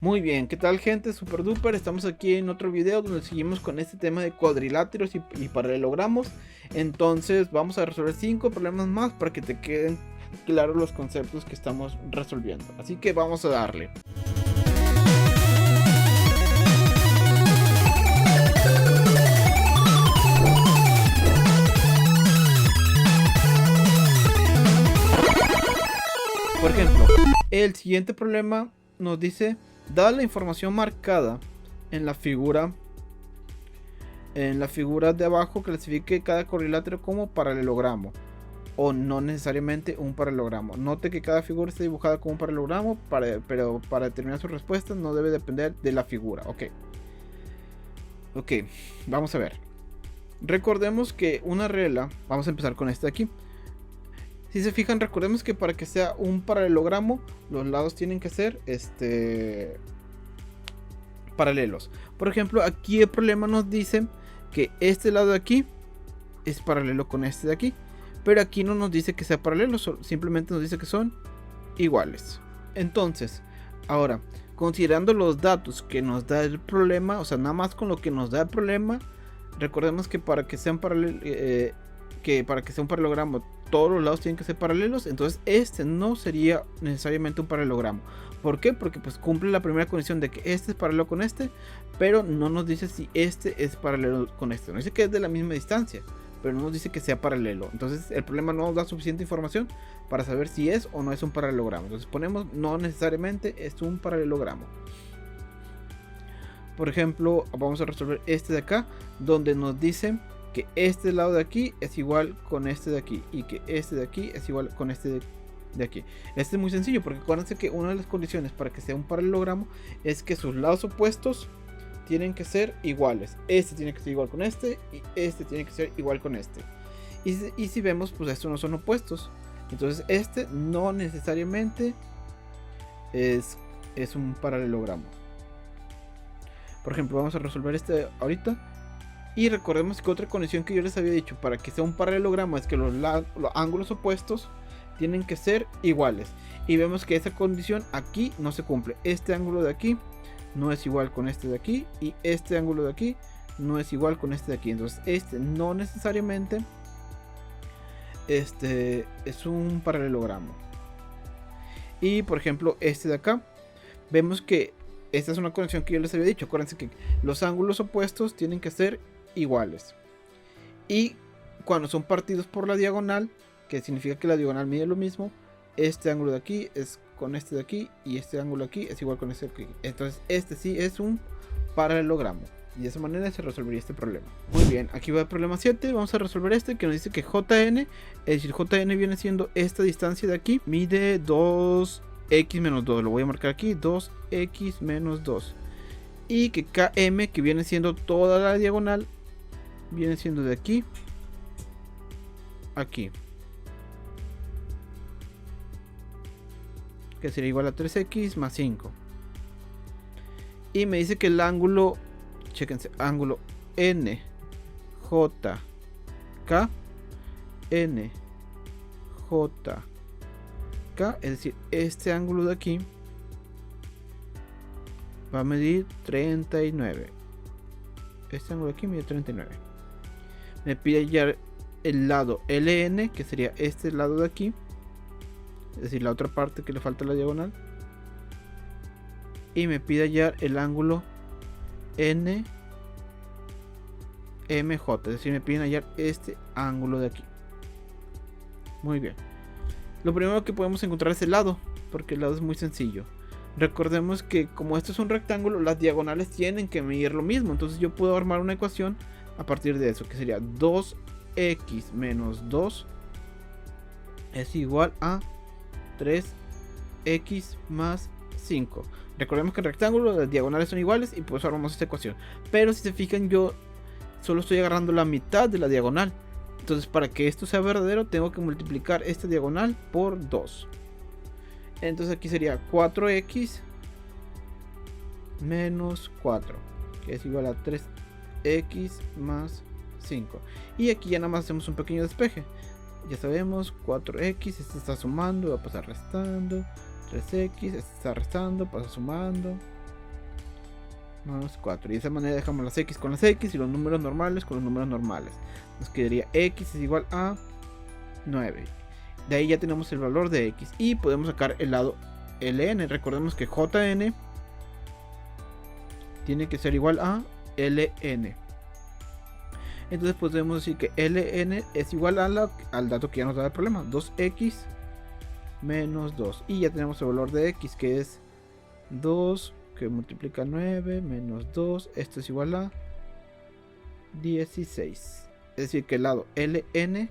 Muy bien, ¿qué tal gente? Super duper, estamos aquí en otro video donde seguimos con este tema de cuadriláteros y paralelogramos. Entonces vamos a resolver 5 problemas más para que te queden claros los conceptos que estamos resolviendo. Así que vamos a darle. Por ejemplo, el siguiente problema nos dice: dada la información marcada en la figura de abajo, clasifique cada cuadrilátero como paralelogramo o no necesariamente un paralelogramo. Note que cada figura está dibujada como un paralelogramo, pero para determinar su respuesta no debe depender de la figura. Ok, vamos a ver. Recordemos que una regla, vamos a empezar con este de aquí. Si se fijan, recordemos que para que sea un paralelogramo, los lados tienen que ser paralelos. Por ejemplo, aquí el problema nos dice que este lado de aquí es paralelo con este de aquí, pero aquí no nos dice que sea paralelo, simplemente nos dice que son iguales. Entonces, ahora, considerando los datos que nos da el problema, o sea, nada más con lo que nos da el problema, recordemos que para que sea un paralelogramo todos los lados tienen que ser paralelos. Entonces este no sería necesariamente un paralelogramo. ¿Por qué? Porque pues cumple la primera condición de que este es paralelo con este, pero no nos dice si este es paralelo con este. Nos dice que es de la misma distancia, pero no nos dice que sea paralelo. Entonces el problema no nos da suficiente información para saber si es o no es un paralelogramo. Entonces ponemos no necesariamente es un paralelogramo. Por ejemplo, vamos a resolver este de acá, donde nos dice que este lado de aquí es igual con este de aquí y que este de aquí es igual con este de aquí. Este es muy sencillo, porque acuérdense que una de las condiciones para que sea un paralelogramo es que sus lados opuestos tienen que ser iguales. Este tiene que ser igual con este y este tiene que ser igual con este. Y si vemos, pues estos no son opuestos. Entonces este no necesariamente es un paralelogramo. Por ejemplo, vamos a resolver este ahorita. Y recordemos que otra condición que yo les había dicho para que sea un paralelogramo es que los ángulos opuestos tienen que ser iguales. Y vemos que esa condición aquí no se cumple. Este ángulo de aquí no es igual con este de aquí. Y este ángulo de aquí no es igual con este de aquí. Entonces este no necesariamente es un paralelogramo. Y por ejemplo este de acá, vemos que esta es una condición que yo les había dicho. Acuérdense que los ángulos opuestos tienen que ser iguales. Y cuando son partidos por la diagonal, que significa que la diagonal mide lo mismo, este ángulo de aquí es con este de aquí y este ángulo aquí es igual con este de aquí. Entonces este sí es un paralelogramo. Y de esa manera se resolvería este problema. Muy bien, aquí va el problema 7. Vamos a resolver este que nos dice que JN, es decir, JN viene siendo esta distancia de aquí, mide 2x menos 2. Lo voy a marcar aquí, 2x menos 2. Y que KM, que viene siendo toda la diagonal, viene siendo de aquí a aquí, que sería igual a 3x más 5. Y me dice que el ángulo, chequense, ángulo NJK, es decir, este ángulo de aquí va a medir 39. Este ángulo de aquí mide 39. Me pide hallar el lado LN, que sería este lado de aquí, es decir, la otra parte que le falta a la diagonal. Y me pide hallar el ángulo NMJ, es decir, me piden hallar este ángulo de aquí. Muy bien. Lo primero que podemos encontrar es el lado, porque el lado es muy sencillo. Recordemos que como esto es un rectángulo, las diagonales tienen que medir lo mismo. Entonces yo puedo armar una ecuación a partir de eso, que sería 2x menos 2 es igual a 3x más 5. Recordemos que en rectángulo las diagonales son iguales y por eso armamos esta ecuación. Pero si se fijan, yo solo estoy agarrando la mitad de la diagonal. Entonces para que esto sea verdadero tengo que multiplicar esta diagonal por 2. Entonces aquí sería 4x menos 4, que es igual a 3x más 5. Y aquí ya nada más hacemos un pequeño despeje. Ya sabemos, 4x, este está sumando, va a pasar restando. 3x, este está restando, pasa sumando. Más 4. Y de esa manera dejamos las x con las x y los números normales con los números normales. Nos quedaría x es igual a 9. De ahí ya tenemos el valor de x. Y podemos sacar el lado ln. Recordemos que jn tiene que ser igual a ln. Entonces podemos decir que ln es igual al dato que ya nos da el problema. 2x menos 2. Y ya tenemos el valor de x, que es 2 que multiplica 9 menos 2. Esto es igual a 16. Es decir, que el lado ln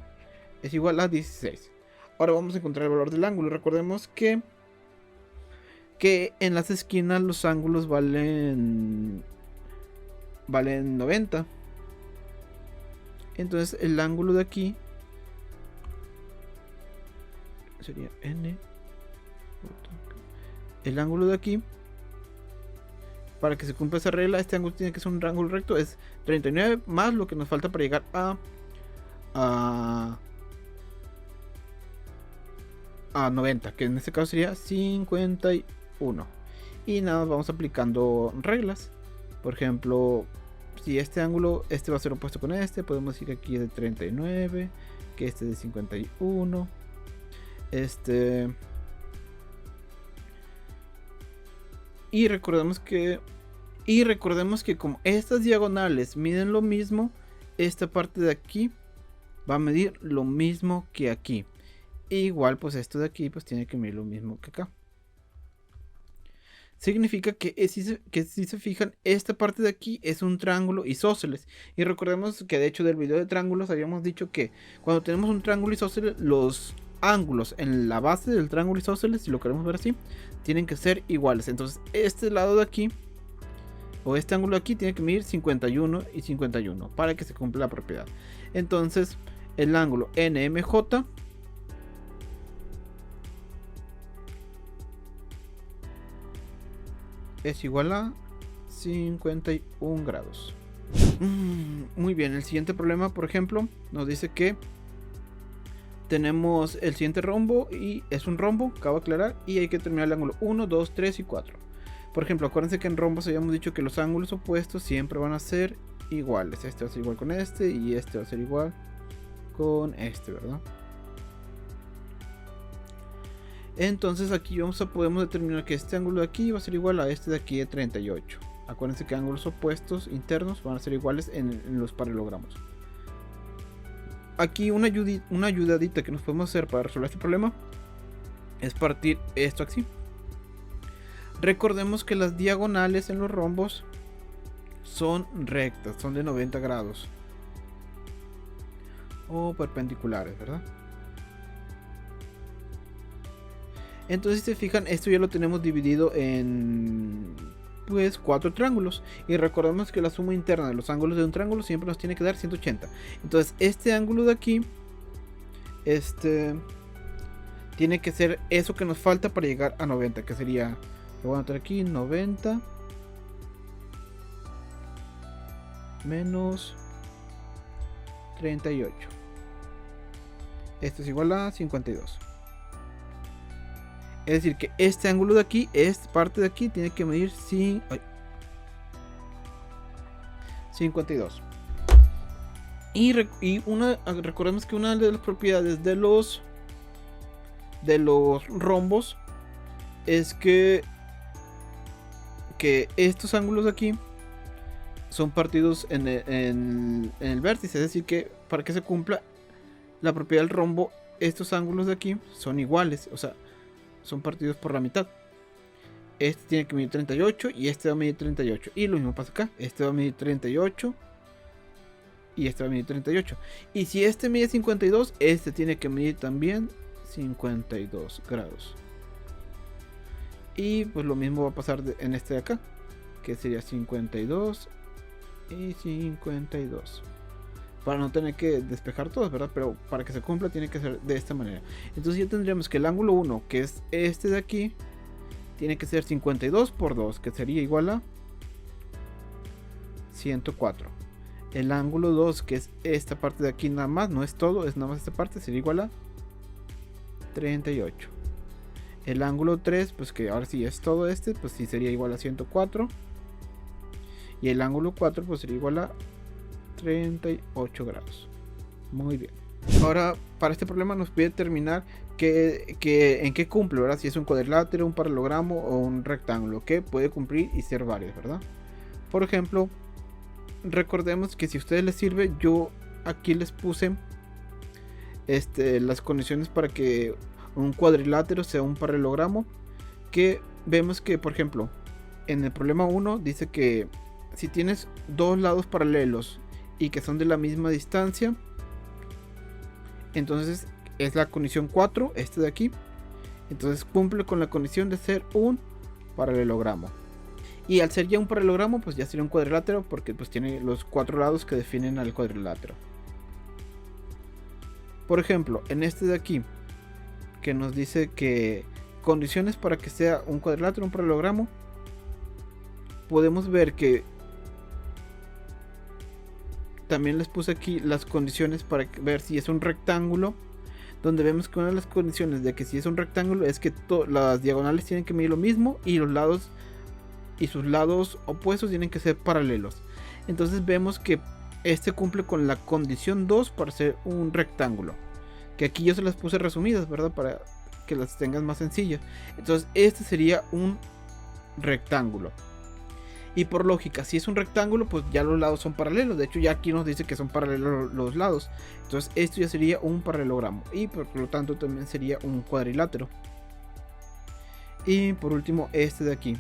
es igual a 16. Ahora vamos a encontrar el valor del ángulo. Recordemos que en las esquinas los ángulos valen 90. Entonces el ángulo de aquí sería n. El ángulo de aquí, para que se cumpla esa regla, este ángulo tiene que ser un ángulo recto, es 39 más lo que nos falta para llegar a 90, que en este caso sería 51. Y nada, vamos aplicando reglas. Por ejemplo, si este ángulo, este va a ser opuesto con este, podemos decir que aquí es de 39, que este es de 51. Y recordemos que como estas diagonales miden lo mismo, esta parte de aquí va a medir lo mismo que aquí. Igual pues esto de aquí pues tiene que medir lo mismo que acá. Significa que si se fijan, esta parte de aquí es un triángulo isósceles. Y recordemos que de hecho del video de triángulos habíamos dicho que cuando tenemos un triángulo isósceles, los ángulos en la base del triángulo isósceles, si lo queremos ver así, tienen que ser iguales. Entonces este lado de aquí, o este ángulo de aquí, tiene que medir 51 y 51 para que se cumpla la propiedad. Entonces el ángulo NMJ es igual a 51 grados. Muy bien, el siguiente problema, por ejemplo, nos dice que tenemos el siguiente rombo y es un rombo, cabe aclarar, y hay que terminar el ángulo 1, 2, 3 y 4. Por ejemplo, acuérdense que en rombos habíamos dicho que los ángulos opuestos siempre van a ser iguales. Este va a ser igual con este y este va a ser igual con este, ¿verdad? Entonces aquí podemos determinar que este ángulo de aquí va a ser igual a este de aquí de 38. Acuérdense que ángulos opuestos internos van a ser iguales en los paralelogramos. Aquí una ayudadita que nos podemos hacer para resolver este problema es partir esto así. Recordemos que las diagonales en los rombos son rectas, son de 90 grados. O perpendiculares, ¿verdad? Entonces si se fijan, esto ya lo tenemos dividido en pues 4 triángulos. Y recordemos que la suma interna de los ángulos de un triángulo siempre nos tiene que dar 180. Entonces este ángulo de aquí, tiene que ser eso que nos falta para llegar a 90, que sería, lo voy a anotar aquí, 90 menos 38. Esto es igual a 52. Es decir, que este ángulo de aquí, esta parte de aquí, tiene que medir 52. Y recordemos que una de las propiedades de los rombos es que estos ángulos de aquí son partidos en el vértice. Es decir, que para que se cumpla la propiedad del rombo, estos ángulos de aquí son iguales. O sea, son partidos por la mitad. Este tiene que medir 38 y este va a medir 38. Y lo mismo pasa acá. Este va a medir 38 y este va a medir 38. Y si este mide 52, este tiene que medir también 52 grados. Y pues lo mismo va a pasar en este de acá, que sería 52 y 52. Para no tener que despejar todos, ¿verdad? Pero para que se cumpla tiene que ser de esta manera. Entonces ya tendríamos que el ángulo 1, que es este de aquí, tiene que ser 52 por 2, que sería igual a 104. El ángulo 2, que es esta parte de aquí nada más, no es todo, es nada más esta parte, sería igual a 38. El ángulo 3, pues que ahora sí es todo este, pues sí sería igual a 104. y el ángulo 4 pues sería igual a 38 grados. Muy bien. Ahora para este problema nos pide determinar en qué cumple, ¿verdad? Si es un cuadrilátero, un paralelogramo o un rectángulo, que puede cumplir y ser varios, ¿verdad? Por ejemplo, recordemos que si a ustedes les sirve, yo aquí les puse las condiciones para que un cuadrilátero sea un paralelogramo, que vemos que, por ejemplo, en el problema 1 dice que si tienes dos lados paralelos y que son de la misma distancia, entonces es la condición 4, este de aquí. Entonces cumple con la condición de ser un paralelogramo. Y al ser ya un paralelogramo, pues ya sería un cuadrilátero, porque pues tiene los 4 lados que definen al cuadrilátero. Por ejemplo, en este de aquí, que nos dice que condiciones para que sea un cuadrilátero, un paralelogramo, podemos ver que también les puse aquí las condiciones para ver si es un rectángulo, donde vemos que una de las condiciones de que si es un rectángulo es que las diagonales tienen que medir lo mismo y los lados y sus lados opuestos tienen que ser paralelos. Entonces vemos que este cumple con la condición 2 para ser un rectángulo, que aquí yo se las puse resumidas, ¿verdad? Para que las tengas más sencillas. Entonces este sería un rectángulo. Y por lógica, si es un rectángulo, pues ya los lados son paralelos. De hecho, ya aquí nos dice que son paralelos los lados. Entonces, esto ya sería un paralelogramo. Y por lo tanto, también sería un cuadrilátero. Y por último, este de aquí,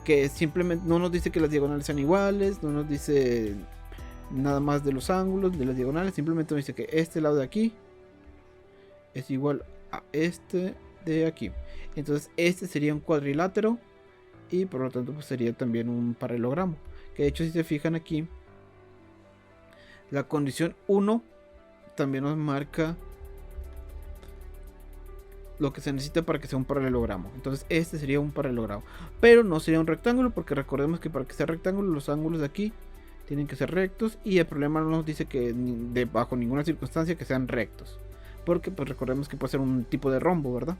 que simplemente no nos dice que las diagonales sean iguales. No nos dice nada más de los ángulos, de las diagonales. Simplemente nos dice que este lado de aquí es igual a este de aquí. Entonces, este sería un cuadrilátero. Y por lo tanto pues sería también un paralelogramo, que de hecho si se fijan aquí, la condición 1 también nos marca lo que se necesita para que sea un paralelogramo. Entonces este sería un paralelogramo, pero no sería un rectángulo, porque recordemos que para que sea rectángulo los ángulos de aquí tienen que ser rectos, y el problema no nos dice que bajo ninguna circunstancia que sean rectos, porque pues recordemos que puede ser un tipo de rombo, ¿verdad?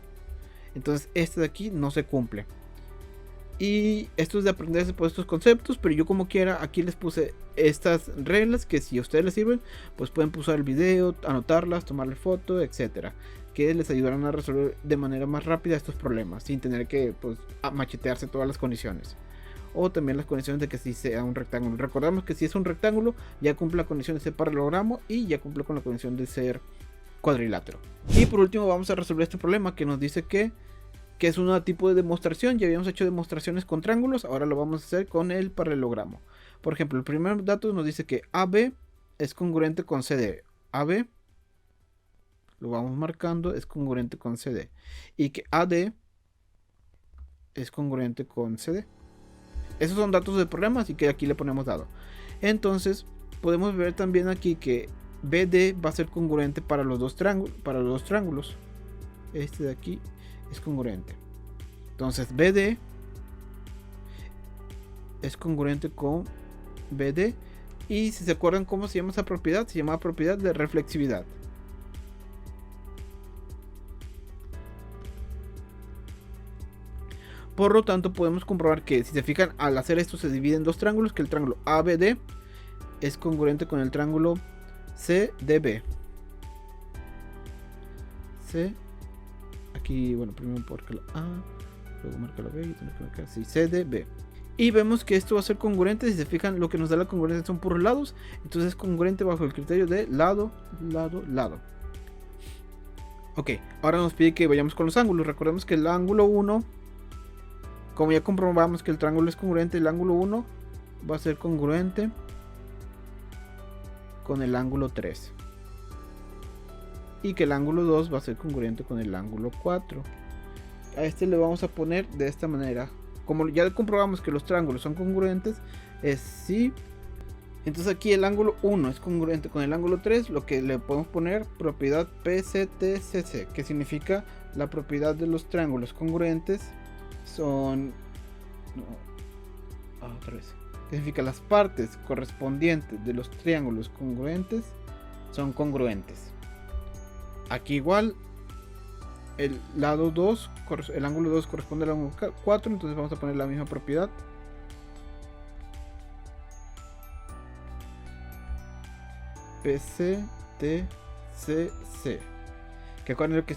Entonces este de aquí no se cumple. Y esto es de aprenderse por estos conceptos, pero yo como quiera aquí les puse estas reglas que si a ustedes les sirven, pues pueden pausar el video, anotarlas, tomarle foto, etcétera, que les ayudarán a resolver de manera más rápida estos problemas sin tener que pues machetearse todas las condiciones, o también las condiciones de que si sea un rectángulo. Recordamos que si es un rectángulo ya cumple la condición de ser paralelogramo y ya cumple con la condición de ser cuadrilátero. Y por último vamos a resolver este problema que nos dice que es un tipo de demostración. Ya habíamos hecho demostraciones con triángulos, ahora lo vamos a hacer con el paralelogramo. Por ejemplo, el primer dato nos dice que AB es congruente con CD. AB, lo vamos marcando, es congruente con CD. Y que AD es congruente con CD. Esos son datos del problema, así que aquí le ponemos dado. Entonces, podemos ver también aquí que BD va a ser congruente para los dos triángulos. Este de aquí es congruente. Entonces BD es congruente con BD. Y si se acuerdan cómo se llama esa propiedad, se llama propiedad de reflexividad. Por lo tanto podemos comprobar que si se fijan, al hacer esto se divide en dos triángulos, que el triángulo ABD es congruente con el triángulo CDB. Aquí, bueno, primero marca la A, luego marca la B y tenemos que marcar así, CDB. Y vemos que esto va a ser congruente. Si se fijan, lo que nos da la congruencia son puros lados. Entonces es congruente bajo el criterio de lado, lado, lado. Ok, ahora nos pide que vayamos con los ángulos. Recordemos que el ángulo 1, como ya comprobamos que el triángulo es congruente, el ángulo 1 va a ser congruente con el ángulo 3. Y que el ángulo 2 va a ser congruente con el ángulo 4. A este le vamos a poner de esta manera. Como ya comprobamos que los triángulos son congruentes, es sí. Entonces aquí el ángulo 1 es congruente con el ángulo 3, lo que le podemos poner propiedad PCTCC, que significa la propiedad de los triángulos congruentes son... otra vez. Significa las partes correspondientes de los triángulos congruentes son congruentes. Aquí igual el lado 2, el ángulo 2 corresponde al ángulo 4, entonces vamos a poner la misma propiedad. PC, TCC. Que acuérdense lo que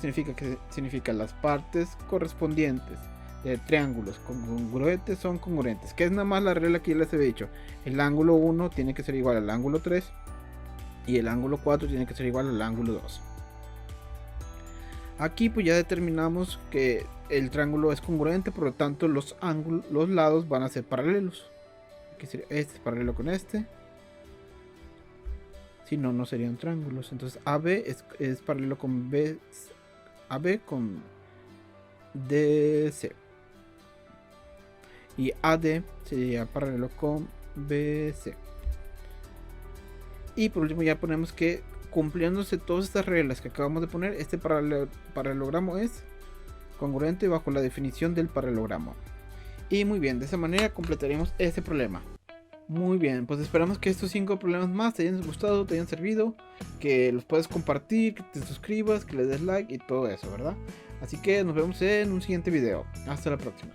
significa, las partes correspondientes de triángulos congruentes son congruentes, que es nada más la regla que ya les he dicho. El ángulo 1 tiene que ser igual al ángulo 3 y el ángulo 4 tiene que ser igual al ángulo 2. Aquí pues ya determinamos que el triángulo es congruente, por lo tanto los lados van a ser paralelos. Aquí sería este es paralelo con este. Si no, no serían triángulos. Entonces AB es paralelo con AB con DC. Y AD sería paralelo con BC. Y por último ya ponemos que, cumpliéndose todas estas reglas que acabamos de poner, este paralelogramo es congruente bajo la definición del paralelogramo. Y muy bien, de esa manera completaríamos este problema. Muy bien, pues esperamos que estos 5 problemas más te hayan gustado, te hayan servido, que los puedas compartir, que te suscribas, que le des like y todo eso, ¿verdad? Así que nos vemos en un siguiente video. Hasta la próxima.